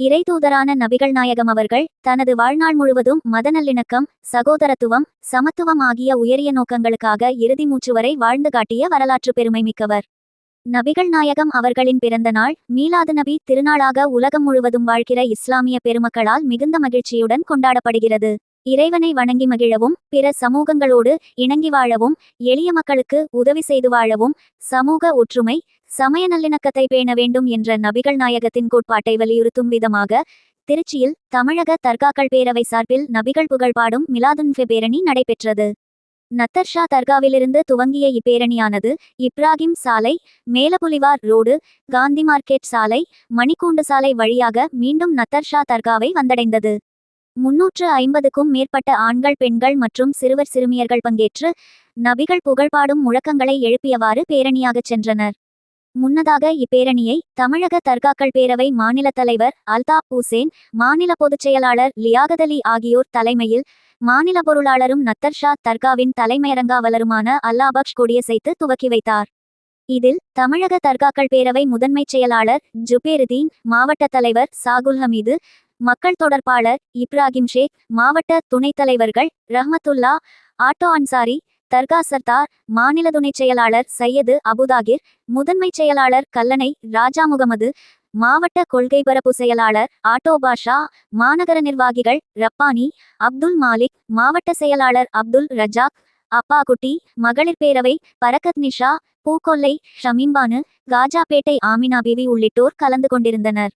இறைதூதரான நபிகள் நாயகம் அவர்கள் தனது வாழ்நாள் முழுவதும் மத நல்லிணக்கம், சகோதரத்துவம், சமத்துவம் ஆகிய உயரிய நோக்கங்களுக்காக இறுதி மூச்சு வரை வாழ்ந்து காட்டிய வரலாற்று பெருமை மிக்கவர். நபிகள் நாயகம் அவர்களின் பிறந்த நாள் மீலாது நபி திருநாளாக உலகம் முழுவதும் வாழ்கிற இஸ்லாமிய பெருமக்களால் மிகுந்த மகிழ்ச்சியுடன் கொண்டாடப்படுகிறது. இறைவனை வணங்கி மகிழவும், பிற சமூகங்களோடு இணங்கி வாழவும், எளிய மக்களுக்கு உதவி செய்து வாழவும், சமூக ஒற்றுமை, சமய நல்லிணக்கத்தை பேண வேண்டும் என்ற நபிகள் நாயகத்தின் கோட்பாட்டை வலியுறுத்தும் விதமாக திருச்சியில் தமிழக தர்காக்கள் பேரவை சார்பில் நபிகள் புகழ் பாடும் மிலாதுன்ஃபே பேரணி நடைபெற்றது. நத்தர்ஷா தர்காவிலிருந்து துவங்கிய இப்பேரணியானது இப்ராகிம் சாலை, மேலப்புலிவார் ரோடு, காந்தி மார்க்கெட் சாலை, மணிக்கூண்டு சாலை வழியாக மீண்டும் நத்தர்ஷா தர்காவை வந்தடைந்தது. 350க்கும் மேற்பட்ட ஆண்கள், பெண்கள் மற்றும் சிறுவர் சிறுமியர்கள் பங்கேற்று நபிகள் புகழ்பாடும் முழக்கங்களை எழுப்பியவாறு பேரணியாகச் சென்றனர். முன்னதாக இப்பேரணியை தமிழக தர்காக்கள் பேரவை மாநில தலைவர் அல்தாப் உசேன், மாநில பொதுச் செயலாளர் லியாகதலி ஆகியோர் தலைமையில் மாநில பொருளாளரும் நத்தர்ஷா தர்காவின் தலைமையரங்காவலருமான அல்லாபக்ஷ் கொடியசைத்து துவக்கி வைத்தார். இதில் தமிழக தர்காக்கள் பேரவை முதன்மைச் செயலாளர் ஜுபேருதீன், மாவட்ட தலைவர் சாகுல் ஹமீது, மக்கள் தொடர்பாளர் இப்ராகிம் ஷேக், மாவட்ட துணைத் தலைவர்கள் ரஹ்மத்துல்லா, ஆட்டோ அன்சாரி, தர்கா சர்தார், மாநில துணைச் செயலாளர் சையது அபுதாகிர், முதன்மைச் செயலாளர் கல்லணை ராஜா முகமது, மாவட்ட கொள்கை பரப்பு செயலாளர் ஆட்டோ பாஷா, மாநகர நிர்வாகிகள் ரப்பானி, அப்துல் மாலிக், மாவட்ட செயலாளர் அப்துல் ரஜாக், அப்பாகுட்டி, மகளிர் பேரவை பரக்கத் நிஷா, பூக்கொல்லை ஷமீம்பானு, காஜாபேட்டை ஆமினா பிவி உள்ளிட்டோர் கலந்து கொண்டிருந்தனர்.